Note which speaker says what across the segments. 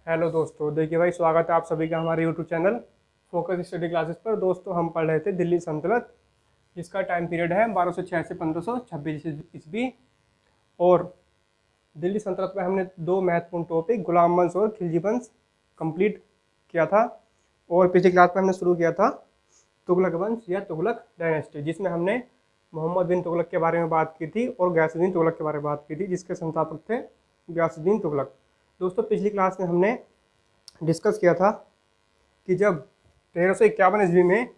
Speaker 1: Hello दोस्तों, देखिए भाई, स्वागत है आप सभी का हमारे YouTube channel focus study classes पर। दोस्तों, हम पढ़ रहे थे दिल्ली सल्तनत, जिसका टाइम पीरियड है 1206 से 1526 ईस्वी। और दिल्ली सल्तनत में हमने दो महत्वपूर्ण टॉपिक, गुलाम वंश और खिलजी वंश, कंप्लीट किया था। और पिछली क्लास में हमने शुरू किया था तुगलक वंश या तुगलक डायनेस्टी, जिसमें हमने मोहम्मद बिन तुगलक के बारे में बात की थी और गयासुद्दीन तुगलक के बारे में बात की थी, जिसके संस्थापक थे गयासुद्दीन तुगलक। दोस्तों, पिछली क्लास में हमने डिस्कस किया था कि जब 1351 ईस्वी में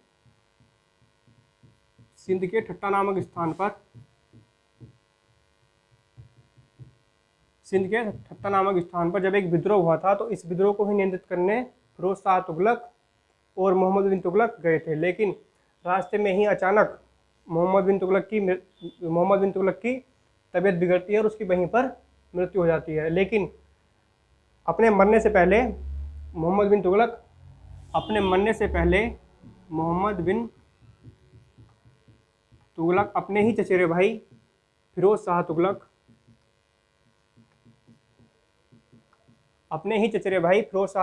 Speaker 1: सिंध के ठट्टा नामक स्थान पर जब एक विद्रोह हुआ था, तो इस विद्रोह को ही नियंत्रित करने फिरोज शाह तुगलक और मोहम्मद बिन तुगलक गए थे। लेकिन रास्ते में ही अचानक मोहम्मद बिन तुगलक की तबीयत बिगड़ती है और उसकी वहीं पर मृत्यु हो जाती है। लेकिन अपने मरने से पहले मोहम्मद बिन तुगलक अपने ही चचेरे भाई फिरोज शाह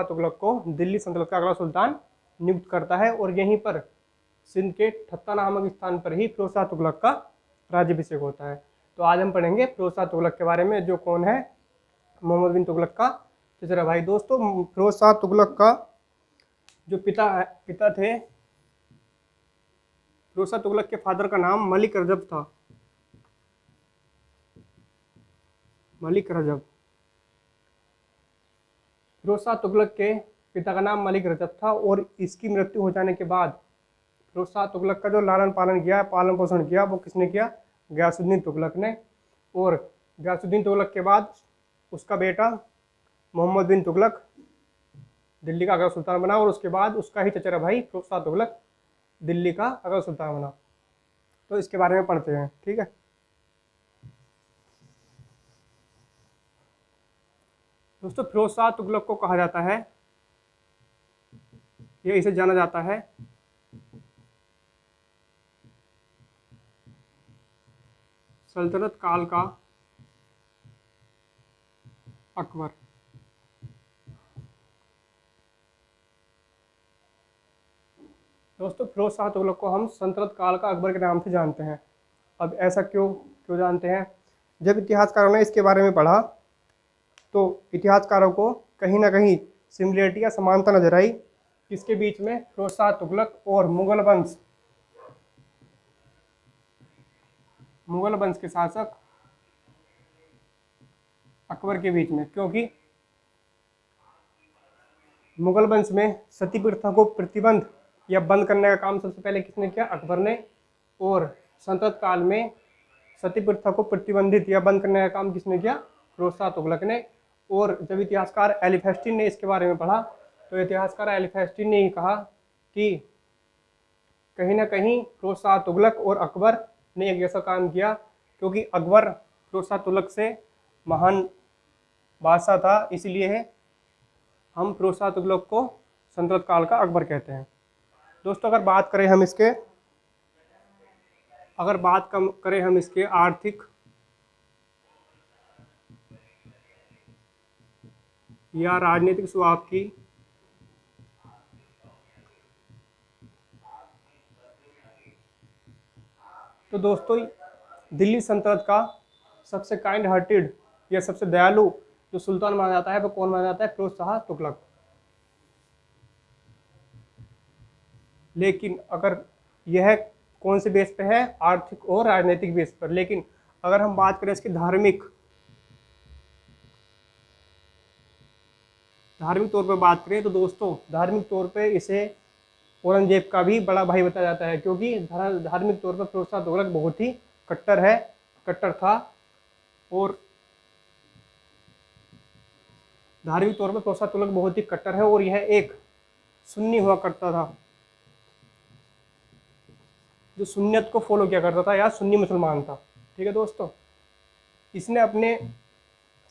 Speaker 1: तुगलक को दिल्ली सल्तनत का अगला सुल्तान नियुक्त करता है। और यहीं पर सिंध के ठत्ता नामक स्थान पर ही फिरोज शाह तुगलक का राज्याभिषेक होता है। तो आज हम पढ़ेंगे फिरोज शाह तुगलक के बारे में, जो कौन है, मोहम्मद बिन तुगलक का चचेरा भाई। दोस्तों, फिरोज शाह तुगलक का जो पिता थे, फिरोज शाह तुगलक के फादर का नाम मलिक रजब था। फिरोज शाह तुगलक के पिता का नाम मलिक रजब था। और इसकी मृत्यु हो जाने के बाद फिरोज शाह तुगलक का जो पालन पोषण किया, वो किसने किया? गयासुद्दीन तुगलक ने। और गयासुद्दीन तुगलक के बाद उसका बेटा मोहम्मद बिन तुगलक दिल्ली का अगला सुल्तान बना, और उसके बाद उसका ही चचेरा भाई फिरोज शाह तुगलक दिल्ली का अगला सुल्तान बना। तो इसके बारे में पढ़ते हैं, ठीक है। दोस्तों, फिरोज शाह तुगलक को कहा जाता है, ये इसे जाना जाता है सल्तनत काल का अकबर। दोस्तों, फिरोज शाह तुगलक को हम सल्तनत काल का अकबर के नाम से जानते हैं। अब ऐसा क्यों जानते हैं? जब इतिहासकारों ने इसके बारे में पढ़ा, तो इतिहासकारों को कहीं ना कहीं सिमिलरिटी या समानता नजर आई। किसके बीच में? फिरोज शाह तुगलक और मुगल वंश के शासक अकबर के बीच में। क्योंकि मुगल वंश में सती प्रथा को प्रतिबंध या बंद करने का काम सबसे पहले किसने किया? अकबर ने। और सल्तनत काल में सती प्रथा को प्रतिबंधित या बंद करने का काम किसने किया? फिरोज शाह तुगलक ने। और जब इतिहासकार एलिफेस्टिन ने इसके बारे में पढ़ा, तो इतिहासकार एलिफेस्टिन ने ही कहा कि कहीं ना कहीं फिरोज शाह तुगलक और अकबर ने एक ऐसा काम किया, क्योंकि अकबर फिरोज शाह तुगलक से महान बादशाह था, इसलिए हम फिरोज शाह तुगलक को सल्तनत काल का अकबर कहते हैं। दोस्तों, अगर बात करें हम इसके आर्थिक या राजनीतिक स्वभाव की, तो दोस्तों, दिल्ली सल्तनत का सबसे काइंड हार्टेड या सबसे दयालु जो सुल्तान माना जाता है, वो कौन माना जाता है? फिरोज शाह तुगलक। लेकिन अगर यह कौन से बेस पे है? आर्थिक और राजनीतिक बेस पर। लेकिन अगर हम बात करें इसकी धार्मिक तौर पर बात करें, तो दोस्तों, धार्मिक तौर पे इसे औरंगजेब का भी बड़ा भाई बताया जाता है, क्योंकि धार्मिक तौर पर फिरोज शाह तुगलक बहुत ही कट्टर था। और धार्मिक तौर पर फिरोज शाह तुगलक बहुत ही कट्टर है, और यह एक सुन्नी हुआ करता था, जो सुन्नियत को फॉलो किया करता था, या सुन्नी मुसलमान था। ठीक है दोस्तों, इसने अपने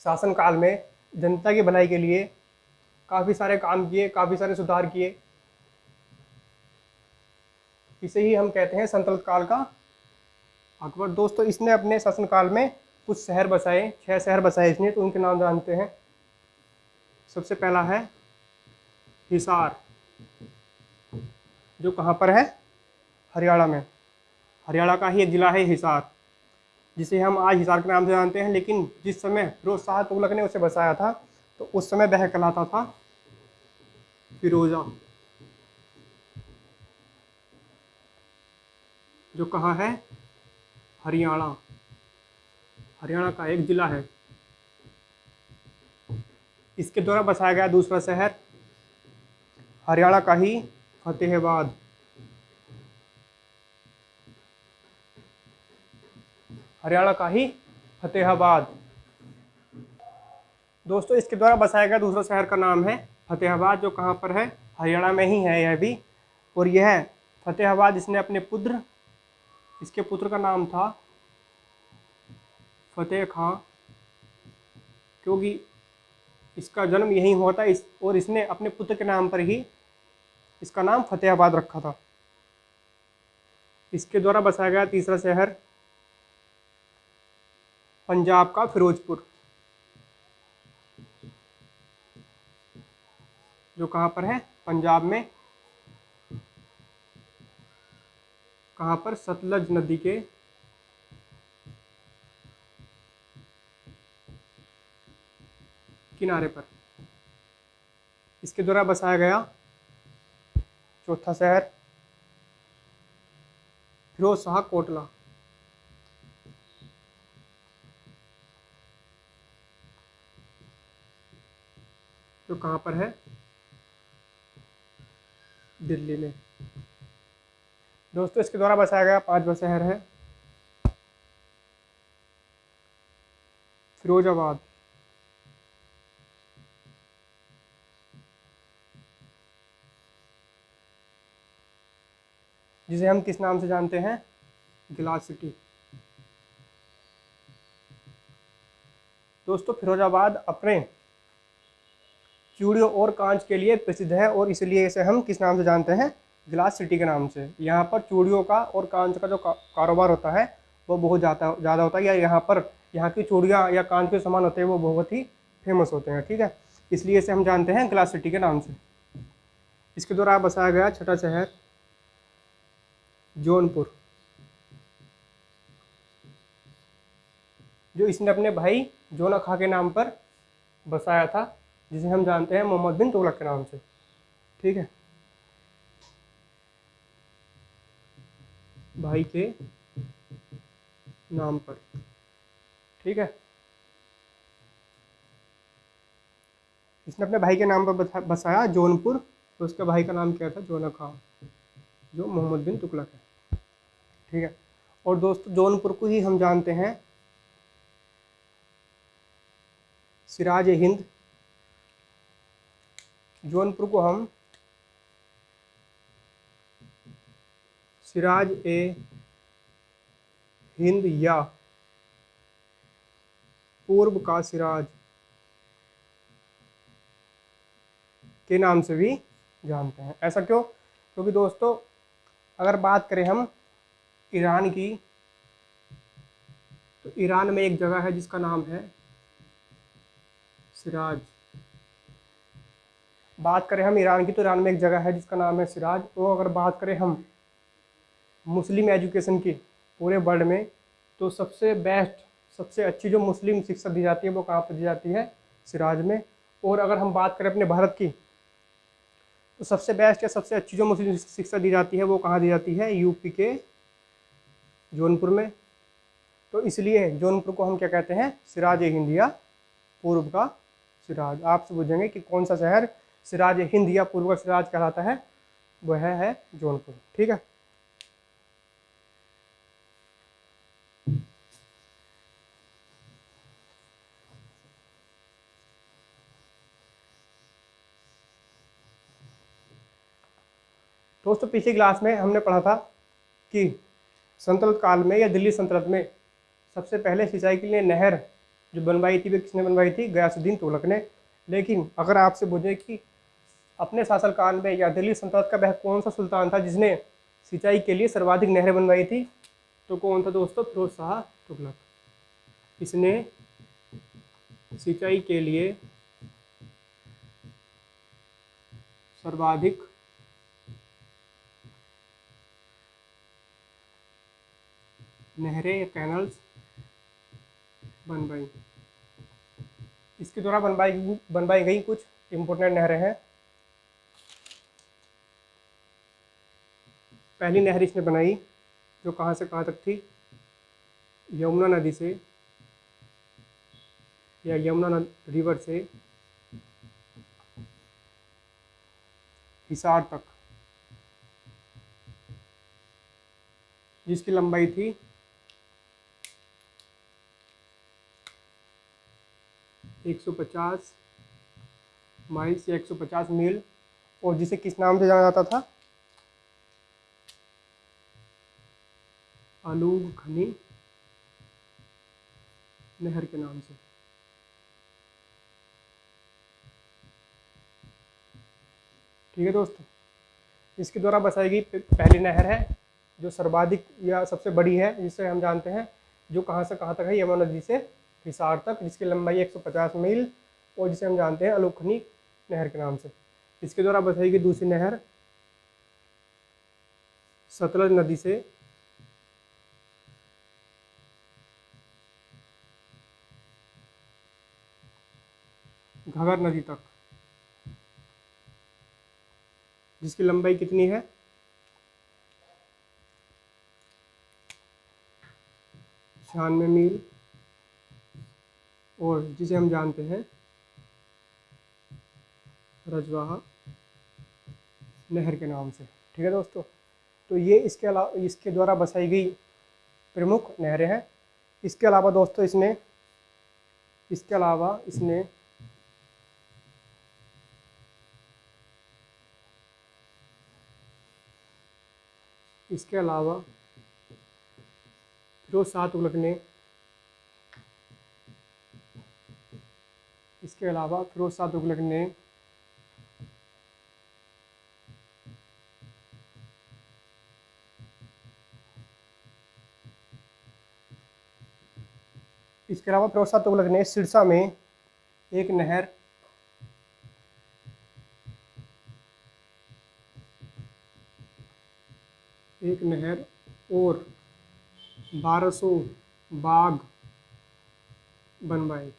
Speaker 1: शासनकाल में जनता की भलाई के लिए काफ़ी सारे काम किए, काफ़ी सारे सुधार किए। इसे ही हम कहते हैं सल्तनत काल का अकबर। दोस्तों, इसने अपने शासनकाल में कुछ शहर बसाए, 6 शहर बसाए इसने, तो उनके नाम जानते हैं। सबसे पहला है हिसार, जो कहाँ पर है, हरियाणा में। हरियाणा का ही एक ज़िला है हिसार, जिसे हम आज हिसार के नाम से जानते हैं, लेकिन जिस समय फिरोज शाह तुगलक ने उसे बसाया था तो उस समय वह कहलाता था फिरोजा, जो कहाँ है, हरियाणा। हरियाणा का एक ज़िला है। इसके द्वारा बसाया गया दूसरा शहर हरियाणा का ही फतेहाबाद। हरियाणा का ही फतेहाबाद। दोस्तों, इसके द्वारा बसाया गया दूसरा शहर का नाम है फतेहाबाद, जो कहाँ पर है, हरियाणा में ही है यह भी। और यह फतेहाबाद इसने अपने पुत्र, इसके पुत्र का नाम था फतेह खां, क्योंकि इसका जन्म यहीं हुआ था और इसने अपने पुत्र के नाम पर ही इसका नाम फतेहाबाद रखा था। इसके द्वारा बसाया गया तीसरा शहर पंजाब का फिरोजपुर, जो कहाँ पर है, पंजाब में। कहाँ पर, सतलज नदी के किनारे पर। इसके द्वारा बसाया गया चौथा शहर फिरोज शाह कोटला, जो कहाँ पर है, दिल्ली में। दोस्तों, इसके द्वारा बसाया गया पांचवा शहर है फिरोजाबाद, जिसे हम किस नाम से जानते हैं, गिलास सिटी। दोस्तों, फिरोजाबाद अपने चूड़ियों और कांच के लिए प्रसिद्ध है और इसलिए इसे हम किस नाम से जानते हैं, गिलास सिटी के नाम से। यहाँ पर चूड़ियों का और कांच का जो कारोबार होता है वो बहुत ज़्यादा होता है, या यहाँ की चूड़ियाँ या कांच के सामान होते हैं वो बहुत ही फेमस होते हैं, ठीक है। इसलिए इसे हम जानते हैं गिलास सिटी के नाम से। इसके द्वारा बसाया गया छठा शहर जौनपुर, जो इसने अपने भाई जोना खां के नाम पर बसाया था, जिसे हम जानते हैं मोहम्मद बिन तुगलक के नाम से, ठीक है, भाई के नाम पर, ठीक है। इसने अपने भाई के नाम पर बसाया जौनपुर, तो उसके भाई का नाम क्या था, जोना खां, जो मोहम्मद बिन तुगलक है, ठीक है। और दोस्तों, जौनपुर को ही हम जानते हैं सिराज ए हिंद। जौनपुर को हम सिराज ए हिंद या पूर्व का सिराज के नाम से भी जानते हैं। ऐसा क्यों? क्योंकि दोस्तों, अगर बात करें हम ईरान की, तो ईरान में एक जगह है जिसका नाम है सिराज। बात करें हम ईरान की, तो ईरान में एक जगह है जिसका नाम है सिराज। तो अगर बात करें हम मुस्लिम एजुकेशन की पूरे वर्ल्ड में, तो सबसे बेस्ट, सबसे अच्छी जो मुस्लिम शिक्षा दी जाती है वो कहाँ पर दी जाती है, सिराज में। और अगर हम बात करें अपने भारत की, तो सबसे बेस्ट या सबसे अच्छी जो मुस्लिम शिक्षा दी जाती है वो कहाँ दी जाती है, यूपी के जौनपुर में। तो इसलिए जौनपुर को हम क्या कहते हैं, सिराज ए हिंद या पूर्व का सिराज। आपसे पूछेंगे कि कौन सा शहर सिराज ए हिंद या पूर्व का सिराज कहलाता है, वह है जौनपुर, ठीक है। दोस्तों, पिछली क्लास में हमने पढ़ा था कि सल्तनत काल में या दिल्ली सल्तनत में सबसे पहले सिंचाई के लिए नहर जो बनवाई थी, वे किसने बनवाई थी, गयासुद्दीन तुगलक ने। लेकिन अगर आपसे पूछे कि अपने शासनकाल में या दिल्ली सल्तनत का वह कौन सा सुल्तान था जिसने सिंचाई के लिए सर्वाधिक नहरें बनवाई थी, तो कौन था दोस्तों, फिरोज शाह तुगलक। इसने सिंचाई के लिए सर्वाधिक नहरें या कैनल्स बनवाई। इसके द्वारा बनवाई गई कुछ इम्पोर्टेंट नहरें हैं। पहली नहर इसने बनाई जो कहाँ से कहाँ तक थी, यमुना नदी से या रिवर से हिसार तक, जिसकी लंबाई थी 150 माइल्स या 150 मील, और जिसे किस नाम से जाना जाता था, अलूगखनी नहर के नाम से। ठीक है दोस्तों, इसके द्वारा बसाई गई पहली नहर है जो सर्वाधिक या सबसे बड़ी है, जिसे हम जानते हैं, जो कहाँ से कहाँ तक है, यमुना नदी से हिसार तक, जिसकी लंबाई 150 मील, और जिसे हम जानते हैं अलूगखनी नहर के नाम से। इसके द्वारा बसाई गई दूसरी नहर सतलज नदी से घगर नदी तक, जिसकी लंबाई कितनी है, 96 मील, और जिसे हम जानते हैं रजवाहा नहर के नाम से। ठीक है दोस्तों, तो ये इसके द्वारा बसाई गई प्रमुख नहरें हैं। इसके अलावा दोस्तों इसने इसके अलावा फिरोज शाह तुगलक ने सिरसा में एक नहर और 1200 बाग बनवाए।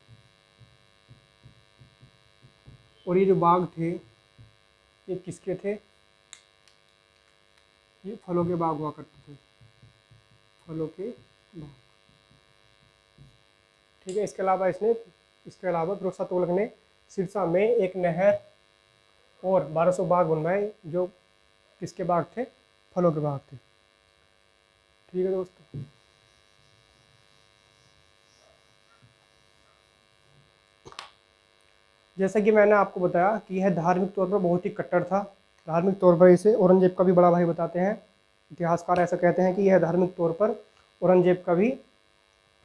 Speaker 1: और ये जो बाग थे ये किसके थे, ये फलों के बाग हुआ करते थे, फलों के बाग। ठीक है, इसके अलावा फिरोज शाह तुगलक ने सिरसा में एक नहर और 1200 बाग बनवाए, जो किसके बाग थे, फलों के बाग थे। ठीक है दोस्तों, जैसा कि मैंने आपको बताया कि यह धार्मिक तौर पर बहुत ही कट्टर था। धार्मिक तौर पर इसे औरंगजेब का भी बड़ा भाई बताते हैं। इतिहासकार ऐसा कहते हैं कि यह धार्मिक तौर पर औरंगजेब का भी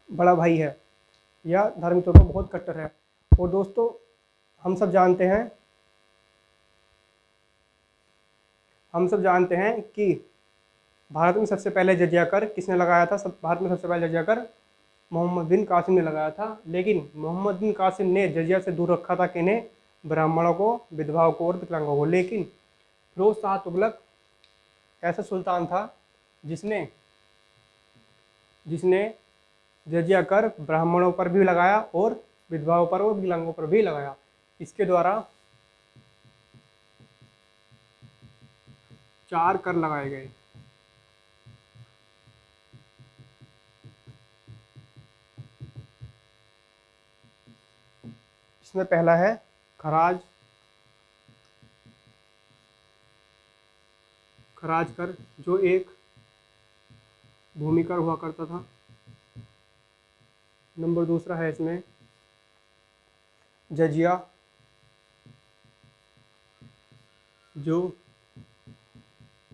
Speaker 1: बड़ा भाई है, या धार्मिक तौर पर बहुत कट्टर है। और दोस्तों हम सब जानते हैं कि भारत में सबसे पहले जजिया कर किसने लगाया था। भारत में सबसे पहले जजिया कर मोहम्मद बिन कासिम ने लगाया था। लेकिन मोहम्मद बिन कासिम ने जजिया से दूर रखा था किन्हें, ब्राह्मणों को, विधवाओं को और विकलांगों को। लेकिन फिरोज शाह तुगलक ऐसा सुल्तान था जिसने जजिया कर ब्राह्मणों पर भी लगाया और विधवाओं पर और विकलांगों पर भी लगाया। इसके द्वारा 4 कर लगाए गए। इसमें पहला है खराज कर, जो एक भूमि कर हुआ करता था। नंबर दूसरा है इसमें जजिया, जो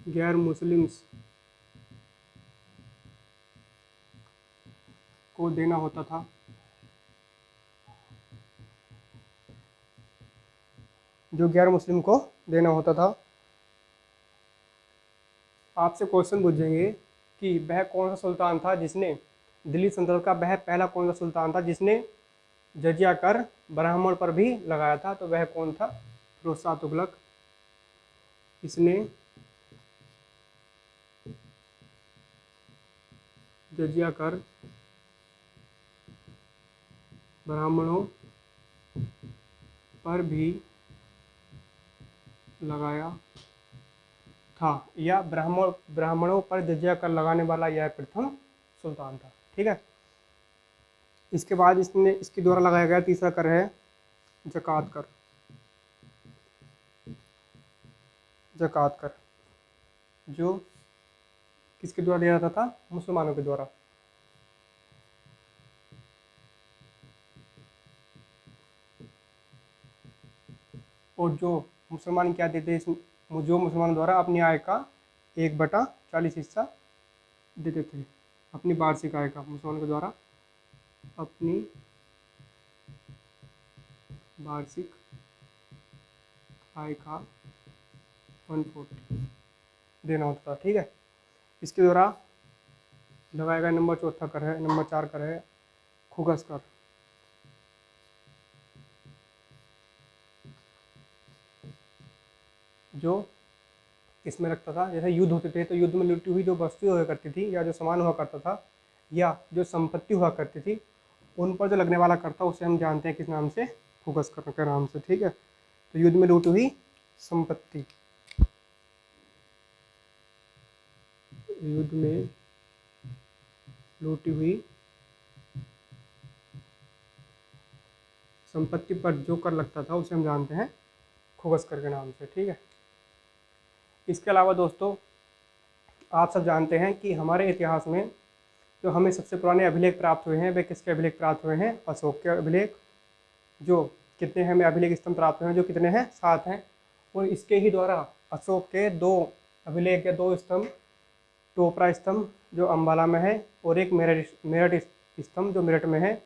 Speaker 1: गैर मुस्लिम्स को देना होता था। आपसे क्वेश्चन पूछेंगे कि वह कौन सा सुल्तान था जिसने दिल्ली सल्तनत का वह पहला कौन सा सुल्तान था जिसने जजिया कर ब्राह्मण पर भी लगाया था, तो वह कौन था, फिरोज शाह तुगलक इसने जजिया कर ब्राह्मणों पर भी लगाया था, या ब्राह्मणों पर जजिया कर लगाने वाला यह प्रथम सुल्तान था। ठीक है। इसके बाद इसके द्वारा लगाया गया तीसरा कर है ज़कात कर। ज़कात कर जो किसके द्वारा दिया जाता था? मुसलमानों के द्वारा। और जो मुसलमान क्या देते, जो मुसलमान द्वारा अपनी आय का 1/40 हिस्सा देते थे, अपनी वार्षिक आय का, मुसलमान के द्वारा अपनी वार्षिक आय का 1/4 देना होता था। ठीक है। इसके द्वारा लगाया गया नंबर 4 कर है, नंबर 4 कर है खुगस कर। जो इसमें लगता था, जैसे युद्ध होते थे तो युद्ध में लूटी हुई जो वस्तु हुआ करती थी, या जो सामान हुआ करता था, या जो संपत्ति हुआ करती थी, उन पर जो लगने वाला कर था उसे हम जानते हैं किस नाम से? खुगस कर के नाम से। ठीक है। तो युद्ध में लूटी हुई संपत्ति, युद्ध में लूटी हुई संपत्ति पर जो कर लगता था उसे हम जानते हैं खुगस कर के नाम से। ठीक है। इसके अलावा दोस्तों आप सब जानते हैं कि हमारे इतिहास में जो हमें सबसे पुराने अभिलेख प्राप्त हुए हैं वे किसके अभिलेख प्राप्त हुए हैं? अशोक के अभिलेख। जो कितने हैं हमें अभिलेख स्तंभ प्राप्त हुए हैं? जो कितने हैं? 7 हैं। और इसके ही द्वारा अशोक के 2 अभिलेख या 2 स्तंभ, टोपरा स्तंभ जो अम्बाला में है, और एक मेरठ स्तंभ जो मेरठ में है,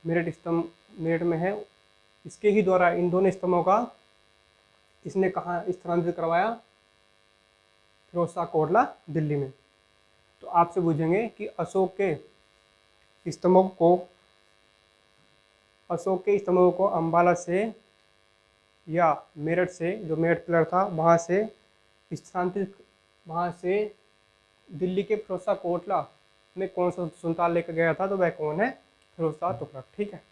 Speaker 1: मेरठ स्तंभ मेरठ में है। इसके ही द्वारा इन दोनों स्तंभों का इसने कहाँ स्थानांतरित करवाया? फिरोज शाह कोटला, दिल्ली में। तो आपसे पूछेंगे कि अशोक के स्तंभों को अम्बाला से या मेरठ से, जो मेरठ पिलर था वहाँ से स्थानांतरित, वहाँ से दिल्ली के फिरोज शाह कोटला में कौन सा सुल्तान लेकर गया था? तो वह कौन है? फिरोज शाह तुगलक। ठीक है।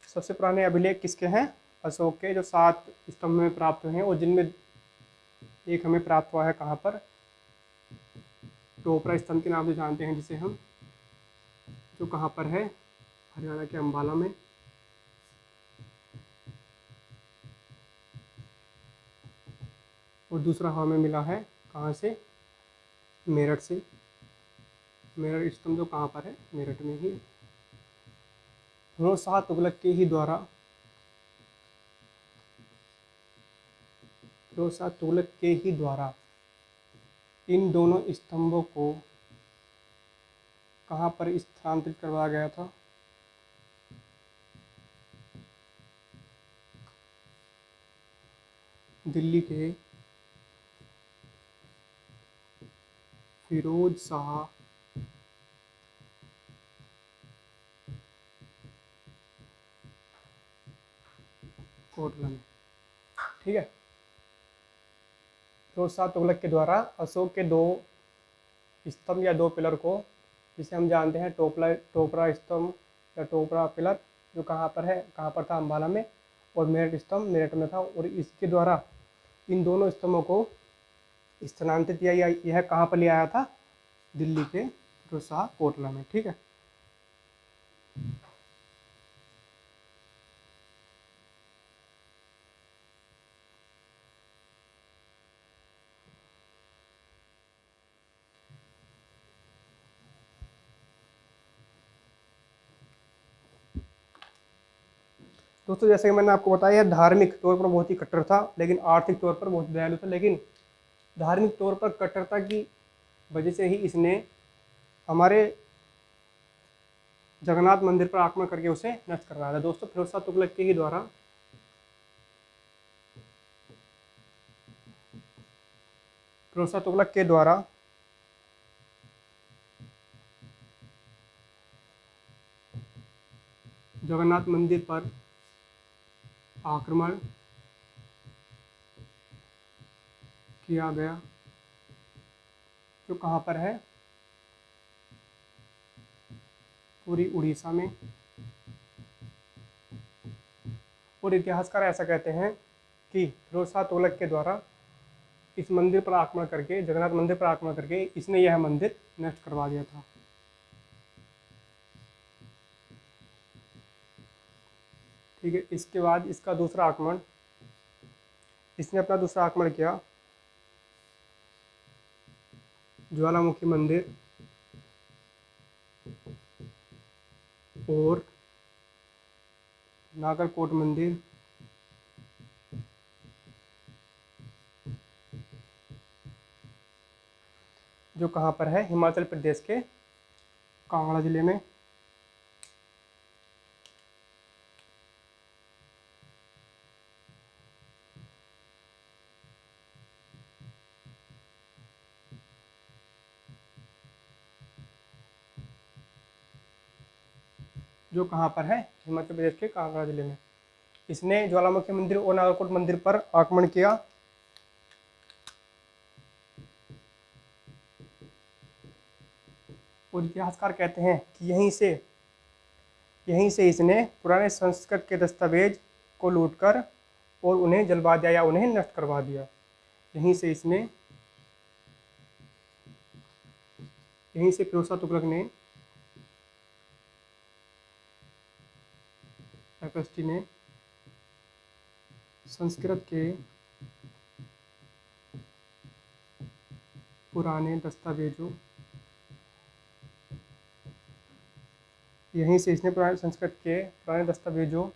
Speaker 1: सबसे पुराने अभिलेख किसके हैं? अशोक के, जो 7 स्तंभ में प्राप्त हुए हैं, और जिनमें एक हमें प्राप्त हुआ है कहाँ पर? टोपरा स्तंभ के नाम से जानते हैं जिसे हम, जो कहाँ पर है? हरियाणा के अम्बाला में। और दूसरा हमें मिला है कहाँ से? मेरठ से। मेरठ स्तंभ जो कहाँ पर है? मेरठ में ही। फिरोज शाह तुगलक के ही द्वारा, फिरोज शाह तुगलक के ही द्वारा इन दोनों स्तंभों को कहाँ पर स्थानांतरित करवाया गया था? दिल्ली के फिरोज शाह कोटला में। ठीक है। फिरोज शाह तुगलक के द्वारा अशोक के 2 स्तंभ या 2 पिलर को, जिसे हम जानते हैं टोपरा स्तंभ या टोपरा पिलर, जो कहाँ पर है? कहाँ पर था? अम्बाला में। और मेरठ स्तंभ मेरठ में था। और इसके द्वारा इन दोनों स्तंभों को स्थानांतरित किया, या यह कहाँ पर ले आया था? दिल्ली के फिरोज शाह कोटला में। ठीक है। दोस्तों जैसे कि मैंने आपको बताया, धार्मिक तौर पर बहुत ही कट्टर था, लेकिन आर्थिक तौर पर बहुत दयालु था। लेकिन धार्मिक तौर पर कट्टरता की वजह से ही इसने हमारे जगन्नाथ मंदिर पर आक्रमण करके उसे नष्ट करवाया था। दोस्तों फिरोज शाह तुगलक के ही द्वारा फिरोज शाह तुगलक के द्वारा जगन्नाथ मंदिर पर आक्रमण किया गया, जो कहाँ पर है, पूरी उड़ीसा में। और इतिहासकार ऐसा कहते हैं कि फिरोज शाह तुगलक के द्वारा इस मंदिर पर आक्रमण करके, जगन्नाथ मंदिर पर आक्रमण करके, इसने यह मंदिर नष्ट करवा दिया था। ठीक है, इसके बाद इसका दूसरा आक्रमण, इसने अपना दूसरा आक्रमण किया ज्वालामुखी मंदिर और नागरकोट मंदिर, जो कहाँ पर है, हिमाचल प्रदेश के कांगड़ा जिले में। जो कहाँ पर है, हिमाचल प्रदेश के कांगड़ा जिले में। इसने ज्वालामुखी मंदिर और नागरकोट मंदिर पर आक्रमण किया। और इतिहासकार कहते हैं कि यहीं से इसने पुराने संस्कृत के दस्तावेज को लूटकर और उन्हें जलवा दिया या उन्हें नष्ट करवा दिया। यहीं से फिरोज शाह तुगलक ने, एफएसटी ने संस्कृत के पुराने दस्तावेजों, यहीं से इसने पुराने संस्कृत के पुराने दस्तावेजों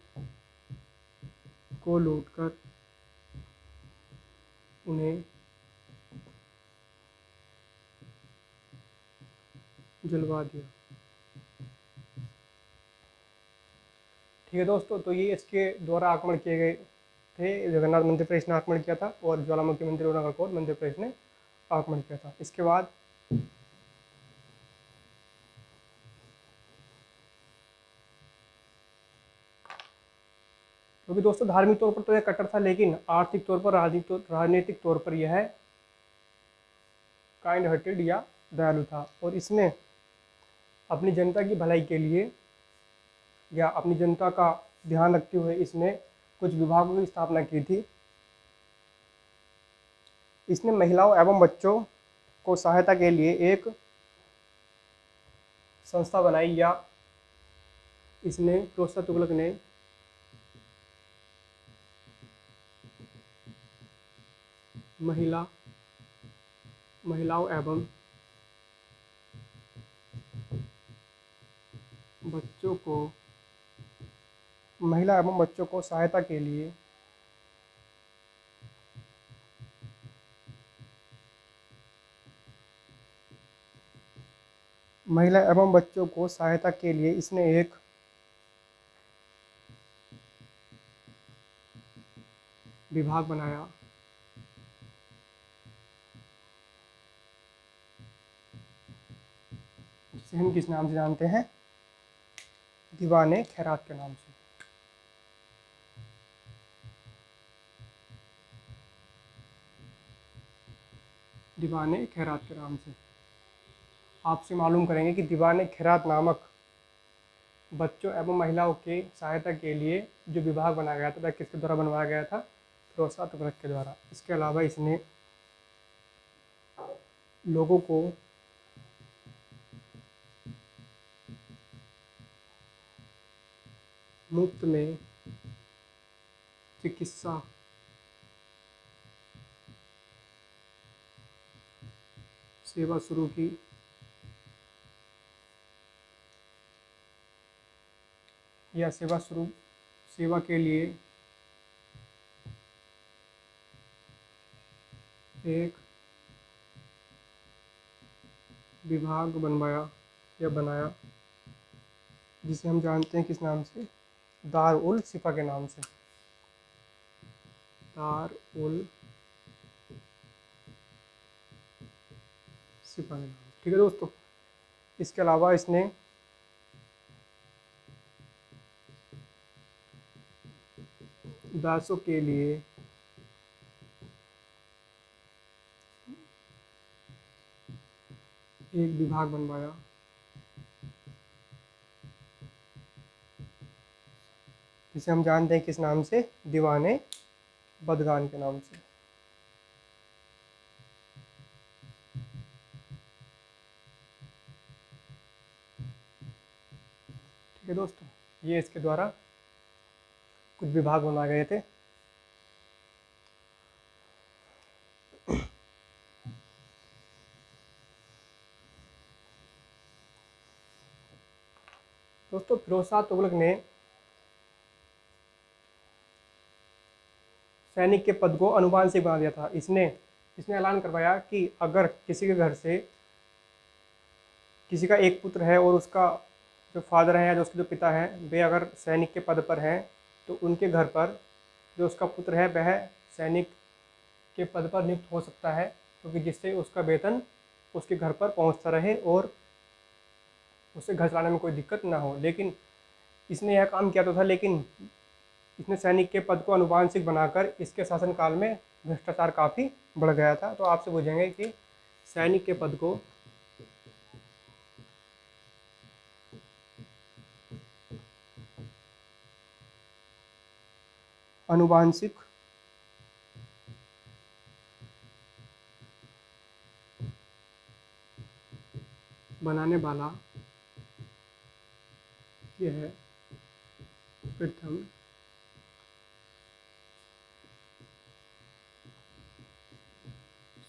Speaker 1: को लूटकर उन्हें जलवा दिया। ठीक है दोस्तों, तो ये इसके द्वारा आक्रमण किए गए थे। जगन्नाथ मंदिर पर इसने आक्रमण किया था और ज्वालामुखी मंदिर और नागरकोट मंदिर पर इसने आक्रमण किया था। इसके बाद क्योंकि दोस्तों धार्मिक तौर पर तो यह कट्टर था, लेकिन आर्थिक तौर पर, राजनीतिक तौर पर यह काइंड हार्टेड या दयालु था। और इसने अपनी जनता की भलाई के लिए या अपनी जनता का ध्यान रखते हुए इसने कुछ विभागों की स्थापना की थी। इसने महिलाओं एवं बच्चों को सहायता के लिए एक संस्था बनाई, या इसने, फिरोज शाह तुगलक ने महिलाओं एवं बच्चों को सहायता के लिए इसने एक विभाग बनाया, जिसे हम किस नाम से जानते हैं, दीवाने खैरात के नाम से। दीवाने खैरात के नाम से आपसे मालूम करेंगे कि दीवाने खैरात नामक बच्चों एवं महिलाओं के सहायता के लिए जो विभाग बनाया गया था, वह किसके द्वारा बनवाया गया था, फिरोज शाह तुगलक के द्वारा। इसके अलावा इसने लोगों को मुफ्त में चिकित्सा सेवा शुरू की। यह सेवा के लिए एक विभाग बनाया, जिसे हम जानते हैं किस नाम से, दार उल शिफा के नाम से। दार उल शिफा के नाम। ठीक है दोस्तों, इसके अलावा इसने दासों के लिए एक विभाग बनवाया, जिसे हम जानते हैं किस नाम से, दीवाने बदगान के नाम से। ठीक है दोस्तों, ये इसके द्वारा कुछ विभाग बनाए गए थे। दोस्तों फिरोज शाह तुगलक ने सैनिक के पद को अनुवांशिक बना दिया था। इसने ऐलान करवाया कि अगर किसी के घर से किसी का एक पुत्र है और उसका जो फादर है या जो उसके जो पिता हैं वे अगर सैनिक के पद पर हैं, तो उनके घर पर जो उसका पुत्र है वह सैनिक के पद पर नियुक्त हो सकता है, क्योंकि जिससे उसका वेतन उसके घर पर पहुंचता रहे और उसे घर चलाने में कोई दिक्कत ना हो। लेकिन इसने यह काम किया तो था, लेकिन इसने सैनिक के पद को अनुवांशिक बनाकर इसके शासनकाल में भ्रष्टाचार काफ़ी बढ़ गया था। तो आपसे पूछेंगे कि सैनिक के पद को अनुवांशिक बनाने वाला यह है प्रथम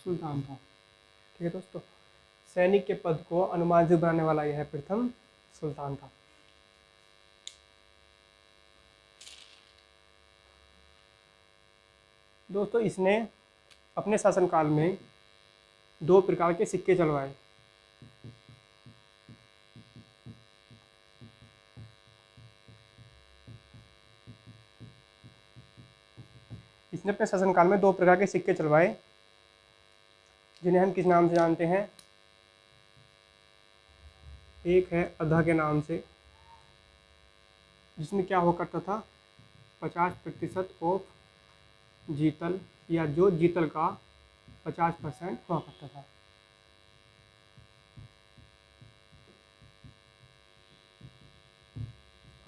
Speaker 1: सुल्तान था। ठीक है दोस्तों, सैनिक के पद को अनुवांशिक बनाने वाला यह प्रथम सुल्तान था। दोस्तों इसने अपने शासनकाल में 2 प्रकार के सिक्के चलवाए। इसने अपने शासनकाल में 2 प्रकार के सिक्के चलवाए, जिन्हें हम किस नाम से जानते हैं। एक है अधा के नाम से, जिसमें क्या हुआ करता था, 50% ऑफ जीतल, या जो जीतल का 50% हुआ करता था।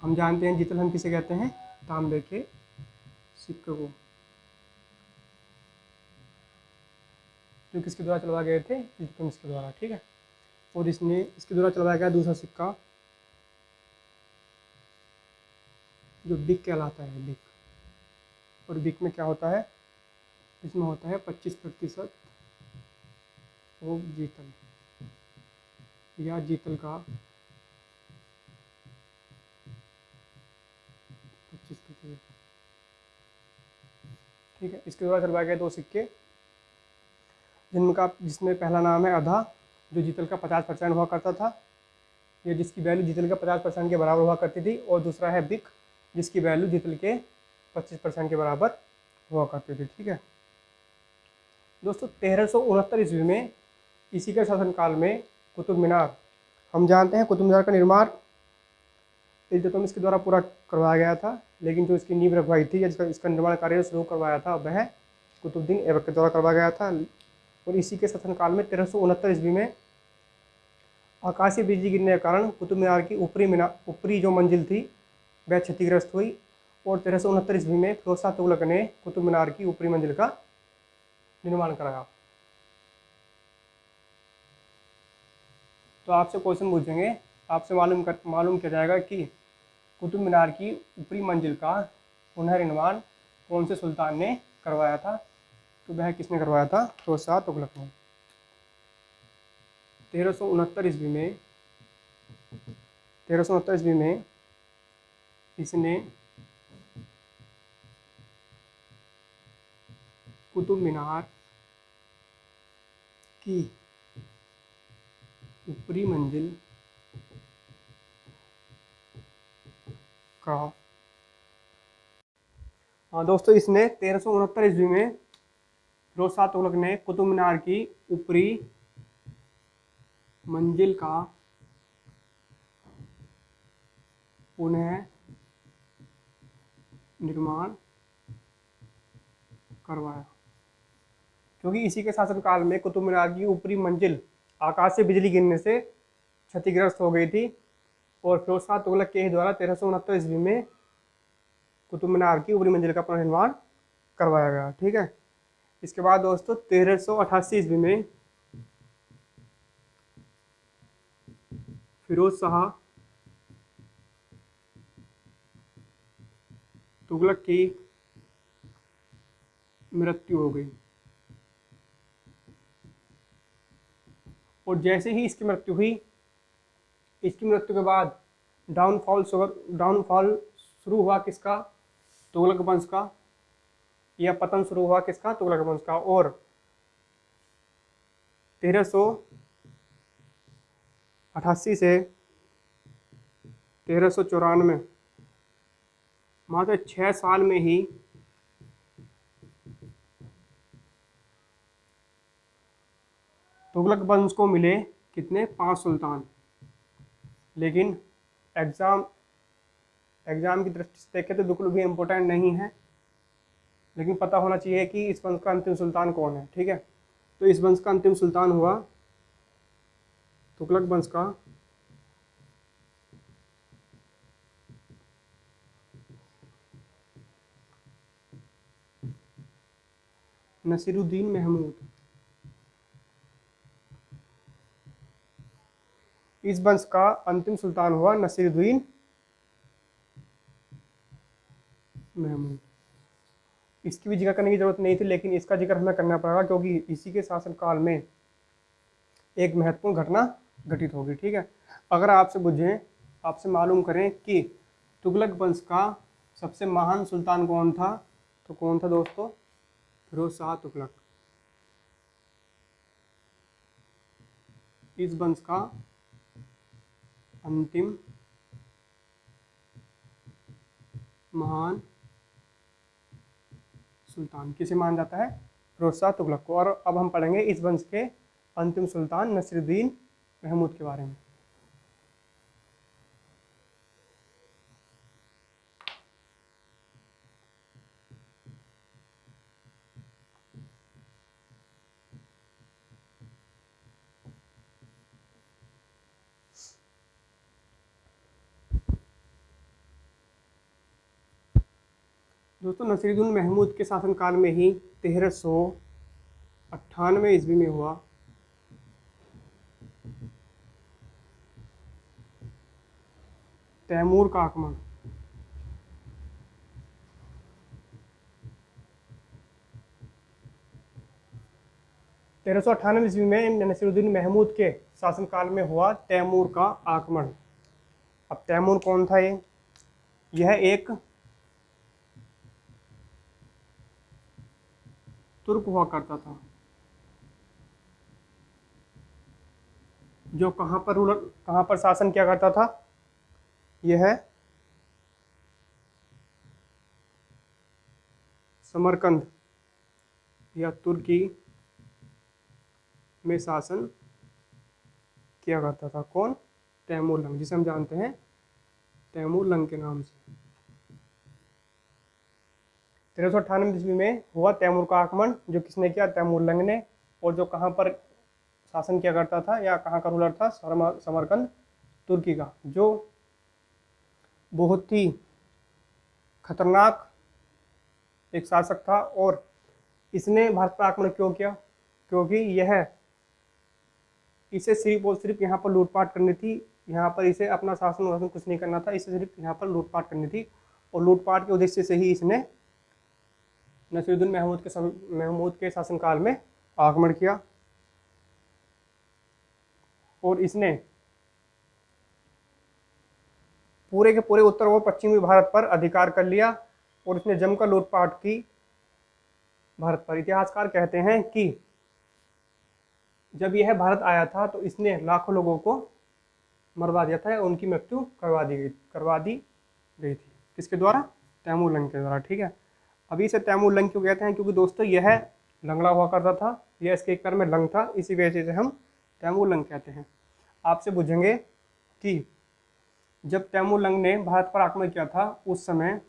Speaker 1: हम जानते हैं जीतल हम किसे कहते हैं, तांबे के सिक्के को, जो किसके द्वारा चलवाए गए थे, इल्तुतमिश के द्वारा। ठीक है, और इसके द्वारा चलवाया गया दूसरा सिक्का जो बिक कहलाता है, बिक। और बिक में क्या होता है, इसमें होता है 25% वो जीतल, या जीतल का 25%। ठीक है, इसके द्वारा चलवाए गए 2 सिक्के, जिसमें पहला नाम है अधा, जो जीतल का 50% हुआ करता था, या जिसकी वैल्यू जीतल का 50% के बराबर हुआ करती थी। और दूसरा है बिक, जिसकी वैल्यू जीतल के 25% के बराबर हुआ करती थी। ठीक है दोस्तों, 1369 ईस्वी में इसी के शासनकाल में कुतुब मीनार, हम जानते हैं कुतुब मीनार का निर्माण इल्तुतमिश के द्वारा पूरा करवाया गया था, लेकिन जो इसकी नींव रखवाई थी या इसका निर्माण कार्य शुरू करवाया था वह कुतुबुद्दीन ऐबक के द्वारा करवाया गया था। और इसी के शासनकाल में 1369 ईस्वी में आकाशीय बिजली गिरने के कारण कुतुब मीनार की ऊपरी जो मंजिल थी वह क्षतिग्रस्त हुई। और 1369 ईस्वी में फिरोज शाह तुगलक ने कुतुब मीनार की ऊपरी मंजिल का निर्माण कराया। तो आपसे क्वेश्चन पूछेंगे, आपसे मालूम किया जाएगा कि कुतुब मीनार की ऊपरी मंजिल का पुनर्निर्माण कौन से सुल्तान ने करवाया था। तो वह किसने करवाया था, फिरोज शाह तुगलक ने। 1369 ईस्वी में इसने कुतुब मीनार की ऊपरी मंजिल का, हाँ दोस्तों, इसने 1369 ईस्वी में फिरोज शाह तुगलक ने कुतुब मीनार की ऊपरी मंजिल का पुनः निर्माण करवाया, क्योंकि इसी के शासनकाल में कुतुब मीनार की ऊपरी मंजिल आकाश से बिजली गिरने से क्षतिग्रस्त हो गई थी, और फिरोज शाह तुगलक के ही द्वारा 1369 ईस्वी में कुतुब मीनार की ऊपरी मंजिल का पुनर्निर्माण करवाया गया। ठीक है। इसके बाद दोस्तों 1388 ईस्वी में फिरोज शाह तुगलक की मृत्यु हो गई, और जैसे ही इसकी मृत्यु हुई, इसकी मृत्यु के बाद डाउनफॉल शुरू हुआ किसका? तुगलक वंश का, या पतन शुरू हुआ किसका? तुगलक वंश का। और 1388 से 1394 मात्र 6 साल में ही तुगलक वंश को मिले कितने? 5 सुल्तान। लेकिन एग्ज़ाम की दृष्टि से देखें तो बिल्कुल भी इम्पोर्टेंट नहीं है, लेकिन पता होना चाहिए कि इस वंश का अंतिम सुल्तान कौन है। ठीक है। तो इस वंश का अंतिम सुल्तान हुआ तुगलक वंश का नसीरुद्दीन महमूद। इस वंश का अंतिम सुल्तान हुआ नसीरुद्दीन महमूद। इसकी भी जिक्र करने की जरूरत नहीं थी, लेकिन इसका जिक्र हमें करना पड़ेगा, क्योंकि इसी के शासनकाल में एक महत्वपूर्ण घटना घटित होगी। ठीक है। अगर आपसे मालूम करें कि तुगलक वंश का सबसे महान सुल्तान कौन था, तो कौन था दोस्तों? फिरोज शाह तुगलक। इस वंश का अंतिम महान सुल्तान किसे माना जाता है? फिरोज शाह तुगलक को। और अब हम पढ़ेंगे इस वंश के अंतिम सुल्तान नसीरुद्दीन महमूद के बारे में। दोस्तों नसीरुद्दीन महमूद के शासनकाल में ही 1398 ईस्वी में हुआ तैमूर का आक्रमण। 1398 ईस्वी में नसीरुद्दीन महमूद के शासनकाल में हुआ तैमूर का आक्रमण। अब तैमूर कौन था? यह एक तुर्क हुआ करता था, जो कहाँ पर शासन किया करता था? यह समरकंद या तुर्की में शासन किया करता था। कौन? तैमूर लंग, जिसे हम जानते हैं तैमूर लंग के नाम से। 1398 ईस्वी में हुआ तैमूर का आक्रमण, जो किसने किया? तैमूर लंग ने। और जो कहाँ पर शासन किया करता था, या कहाँ का रूलर था? समरकंद, तुर्की का, जो बहुत ही खतरनाक एक शासक था। और इसने भारत पर आक्रमण क्यों किया? क्योंकि इसे सिर्फ और सिर्फ यहाँ पर लूटपाट करनी थी। यहाँ पर इसे अपना शासन वासन कुछ नहीं करना था, इसे सिर्फ यहाँ पर लूटपाट करनी थी। और लूटपाट के उद्देश्य से ही इसने नसीरुद्दीन महमूद के शासनकाल में आक्रमण किया। और इसने पूरे के पूरे उत्तर और पश्चिमी भारत पर अधिकार कर लिया, और इसने जमकर लूटपाट की भारत पर। इतिहासकार कहते हैं कि जब यह भारत आया था तो इसने लाखों लोगों को मरवा दिया था, उनकी मृत्यु करवा दी गई थी। किसके द्वारा? तैमूर लंग के द्वारा। ठीक है। अभी इसे तैमूर लंग क्यों कहते हैं? क्योंकि दोस्तों यह लंगड़ा हुआ करता था, यह इसके एक पैर में लंग था, इसी वजह से हम तैमूर लंग कहते हैं। आपसे पूछेंगे कि जब तैमूर लंग ने भारत पर आक्रमण किया था, उस समय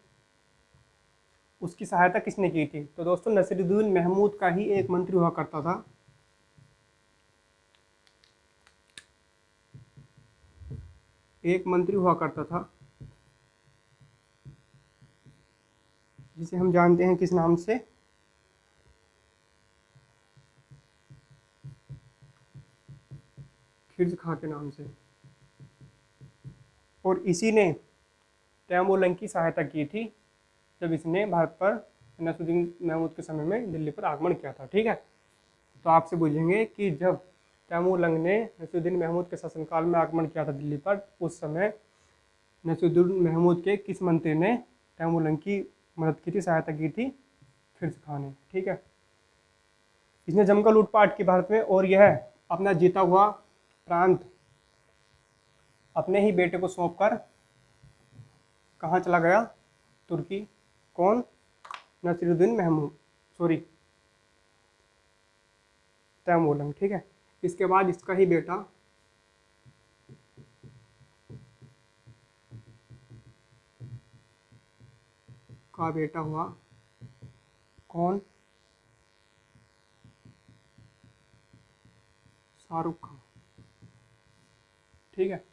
Speaker 1: उसकी सहायता किसने की थी? तो दोस्तों नसीरुद्दीन महमूद का ही एक मंत्री हुआ करता था, एक मंत्री हुआ करता था जिसे हम जानते हैं किस नाम से? खिर्ज खां के नाम से। और इसी ने तैमूर की सहायता की थी जब इसने भारत पर नसीरुद्दीन महमूद के समय में दिल्ली पर आक्रमण किया था। ठीक है, तो आपसे पूछेंगे कि जब तैमूर लंग ने नसीरुद्दीन महमूद के शासनकाल में आक्रमण किया था दिल्ली पर, उस समय नसीरुद्दीन महमूद के किस मंत्री ने तैमूर लंग की मदद की थी, सहायता की थी? खिर्ज खां ने। ठीक है, इसने जमकर लूटपाट की भारत में, और यह अपना जीता हुआ प्रांत अपने ही बेटे को सौंपकर कहाँ चला गया? तुर्की। कौन? नसीरुद्दीन महमूद, सॉरी तैमूर लंग। ठीक है, इसके बाद इसका ही बेटा का बेटा हुआ कौन? शाहरुख खान। ठीक है,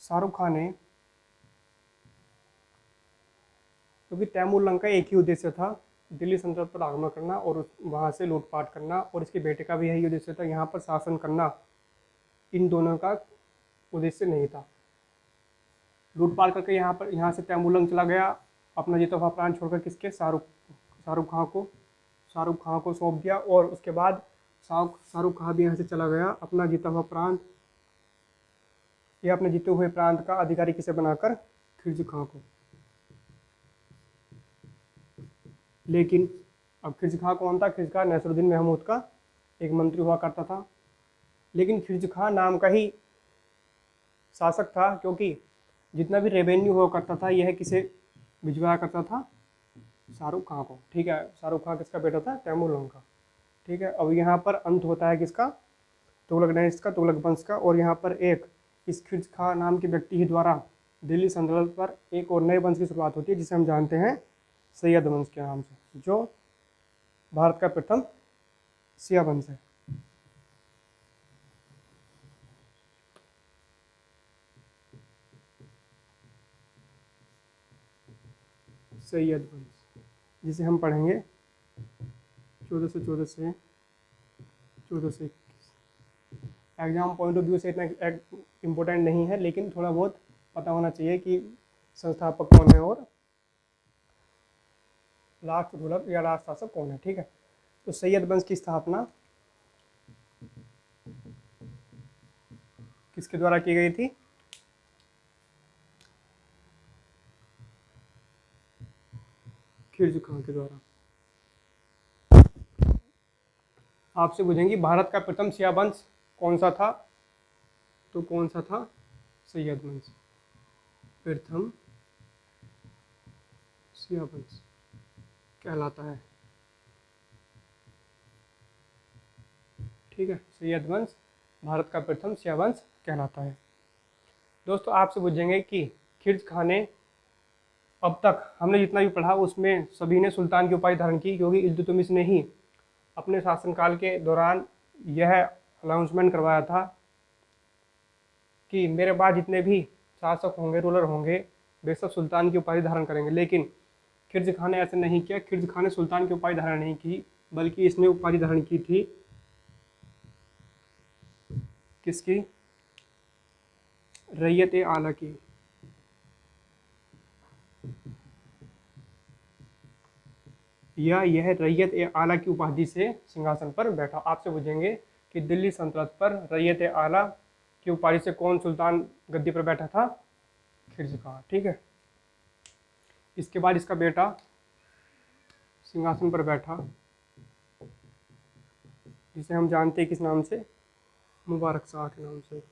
Speaker 1: शाहरुख खान ने, क्योंकि तैमूर लंग का एक ही उद्देश्य था, दिल्ली सल्तनत पर आक्रमण करना और वहाँ से लूटपाट करना, और इसके बेटे का भी यही उद्देश्य था, यहाँ पर शासन करना। इन दोनों का उद्देश्य नहीं था। लूटपाट करके यहाँ से तैमूर लंग चला गया, अपना जीता हुआ प्राण छोड़कर किसके? शाहरुख खां को सौंप दिया, और उसके बाद शाहरुख खां भी यहाँ से चला गया, अपना जीता हुआ प्रांत या अपने जीते हुए प्रांत का अधिकारी किसे बनाकर? खिर्ज खां को। लेकिन अब खिर्ज खां कौन था? खिर्ज खां नसीरुद्दीन महमूद का एक मंत्री हुआ करता था, लेकिन खिर्ज खां नाम का ही शासक था, क्योंकि जितना भी रेवेन्यू हुआ करता था यह किसे भिजवाया करता था? शाहरुख खां को। ठीक है, शाहरुख खां किसका बेटा था? तैमूर लंग का। ठीक है, अब यहाँ पर अंत होता है किसका? तुगलक डायनेस्टी का, तुगलक वंश का। और यहाँ पर एक इस खिर्ज खां नाम के व्यक्ति ही द्वारा दिल्ली सल्तनत पर एक और नए वंश की शुरुआत होती है, जिसे हम जानते हैं सैयद वंश के नाम से, जो भारत का प्रथम शिया वंश है। सैयद वंश, जिसे हम पढ़ेंगे 1414 से 1421। एग्जाम पॉइंट ऑफ व्यू से इतना इम्पोर्टेंट नहीं है, लेकिन थोड़ा बहुत पता होना चाहिए कि संस्थापक कौन है और लास्ट रूलर या लास्ट शासक कौन है। ठीक है, तो सैयद वंश की स्थापना किसके द्वारा की गई थी? खिर्ज खां के द्वारा। आपसे पूछेंगे भारत का प्रथम शिया वंश कौन सा था? तो कौन सा था? सैयद वंश प्रथम शिया वंश कहलाता है। ठीक है, सैयद वंश भारत का प्रथम शिया वंश कहलाता है। दोस्तों आपसे पूछेंगे कि खिर्ज खां ने, अब तक हमने जितना भी पढ़ा उसमें सभी ने सुल्तान की उपाधि धारण की, क्योंकि इल्तुतमिश ने ही अपने शासनकाल के दौरान यह अनाउंसमेंट करवाया था कि मेरे बाद जितने भी शासक होंगे, रूलर होंगे, वे सब सुल्तान की उपाधि धारण करेंगे। लेकिन खिर्ज खां ने ऐसा नहीं किया। खिर्ज खां ने सुल्तान की उपाधि धारण नहीं की, बल्कि इसने उपाधि धारण की थी किसकी? रैयत ए आला की। या यह रैयत ए आला की उपाधि से सिंहासन पर बैठा। आपसे पूछेंगे कि दिल्ली सल्तनत पर रैयत ए आला की उपाधि से कौन सुल्तान गद्दी पर बैठा था? खिर्ज खां। ठीक है, इसके बाद इसका बेटा सिंहासन पर बैठा, जिसे हम जानते हैं किस नाम से? मुबारक शाह के नाम से।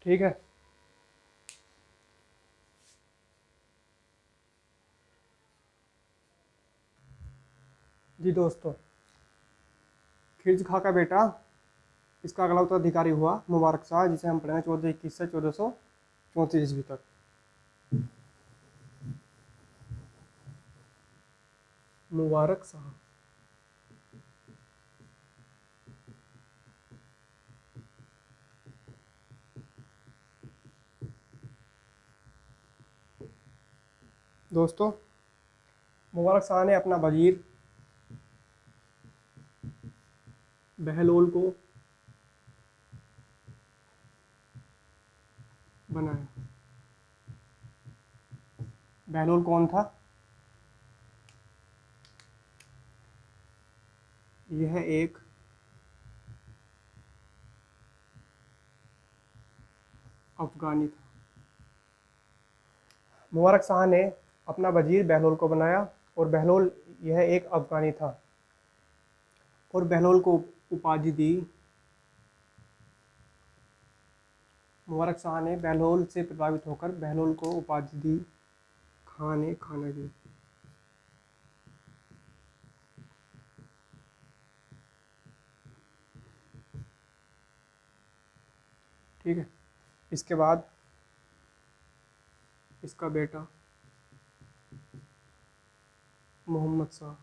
Speaker 1: ठीक है, जी दोस्तों, खिलजी खां का बेटा इसका अगला उत्तराधिकारी हुआ मुबारक शाह, जिसे हम पढ़ेंगे 1421 से 1434 ईस्वी तक। मुबारक शाह दोस्तों, मुबारक शाह ने अपना वजीर बहलोल को बनाया। बहलोल कौन था? यह एक अफगानी था। मुबारक शाह ने अपना वजीर बहलोल को बनाया और बहलोल यह एक अफगानी था और बहलोल को उपाधि दी। मुबारक शाह ने बहलोल से प्रभावित होकर बहलोल को उपाधि दी खाने खाना की। ठीक है, इसके बाद इसका बेटा मोहम्मद शाह।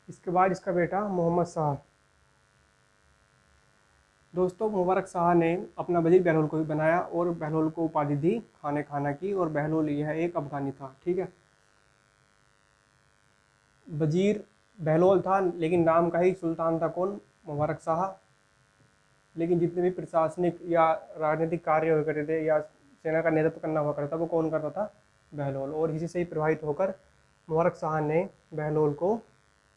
Speaker 1: इसके बाद इसका बेटा मोहम्मद शाह। दोस्तों, मुबारक शाह ने अपना वजीर बहलोल को भी बनाया और बहलोल को उपाधि दी खाने खाना की, और बहलोल यह एक अफगानी था। ठीक है, वजीर बहलोल था लेकिन नाम का ही सुल्तान था कौन? मुबारक शाह। लेकिन जितने भी प्रशासनिक या राजनीतिक कार्य हुआ करते थे या सेना का नेतृत्व करना हुआ करता था, वो कौन करता था? बहलोल। और इसी से ही प्रभावित होकर मुबारक शाह ने बहलोल को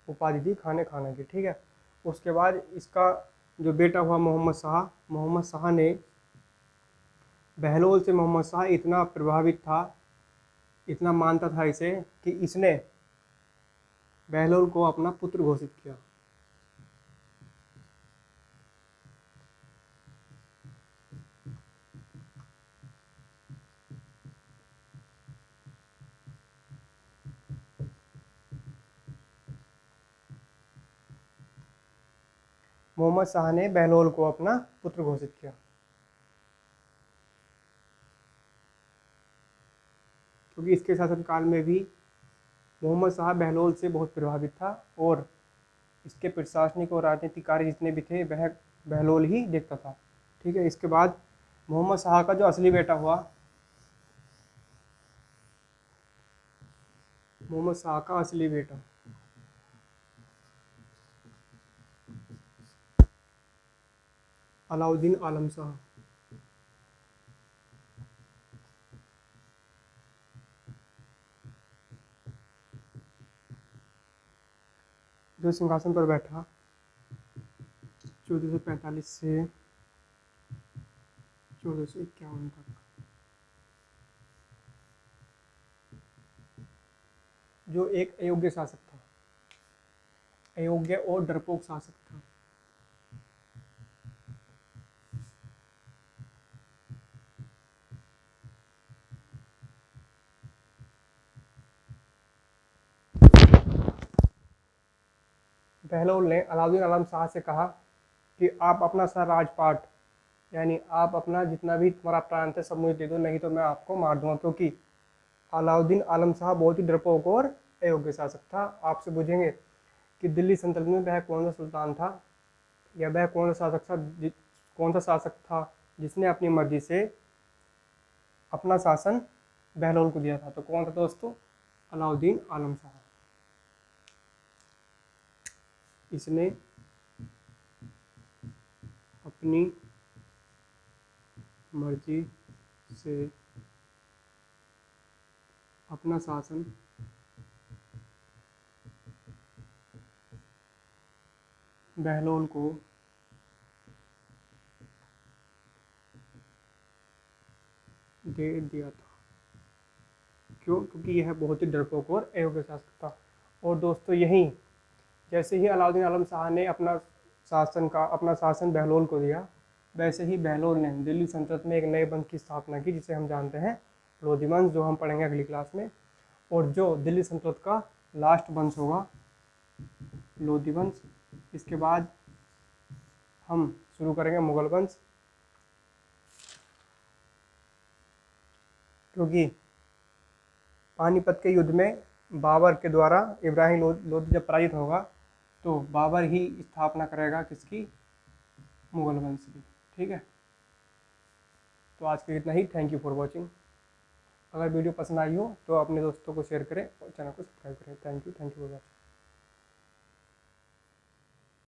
Speaker 1: उपाधि दी खाने खाना की। ठीक है, उसके बाद इसका जो बेटा हुआ मोहम्मद शाह ने बहलोल से मोहम्मद शाह इतना प्रभावित था, इतना मानता था इसे, कि इसने बहलोल को अपना पुत्र घोषित किया। मोहम्मद शाह ने बहलोल को अपना पुत्र घोषित किया, क्योंकि इसके शासनकाल में भी मोहम्मद शाह बहलोल से बहुत प्रभावित था और इसके प्रशासनिक और राजनीतिक कार्य जितने भी थे वह बहलोल ही देखता था। ठीक है, इसके बाद मोहम्मद शाह का जो असली बेटा हुआ, मोहम्मद शाह का असली बेटा अलाउद्दीन आलम शाह। जो सिंहासन पर बैठा 1445 से 1451 तक। जो एक अयोग्य शासक था, अयोग्य और डरपोक शासक था। बहलोल ने अलाउद्दीन आलम शाह से कहा कि आप अपना सारा राजपाट, यानी आप अपना जितना भी तुम्हारा प्रांत है सब मुझे दे दो, नहीं तो मैं आपको मार दूंगा। क्योंकि अलाउद्दीन आलम शाह बहुत ही डरपोक और अयोग्य शासक था। आपसे पूछेंगे कि दिल्ली सल्तनत में वह कौन सा सुल्तान था या वह कौन सा शासक था जिसने अपनी मर्जी से अपना शासन बहलोल को दिया था? तो कौन था दोस्तों? अलाउद्दीन आलम शाह। इसने अपनी मर्जी से अपना शासन बहलोल को दे दिया था। क्यों? क्योंकि यह बहुत ही डरपोक और अयोग्य शासक था। और दोस्तों यहीं जैसे ही अलाउद्दीन आलम शाह ने अपना शासन बहलोल को दिया, वैसे ही बहलोल ने दिल्ली सल्तनत में एक नए वंश की स्थापना की जिसे हम जानते हैं लोधी वंश, जो हम पढ़ेंगे अगली क्लास में। और जो दिल्ली सल्तनत का लास्ट वंश होगा लोधी वंश। इसके बाद हम शुरू करेंगे मुगल वंश, क्योंकि पानीपत के युद्ध में बाबर के द्वारा इब्राहिम लोधी जब पराजित होगा तो बाबर ही स्थापना करेगा किसकी? मुगल वंश की। ठीक है, तो आज के लिए इतना ही। Thank you for watching. अगर वीडियो पसंद आई हो तो अपने दोस्तों को शेयर करें और चैनल को सब्सक्राइब करें। Thank you for watching.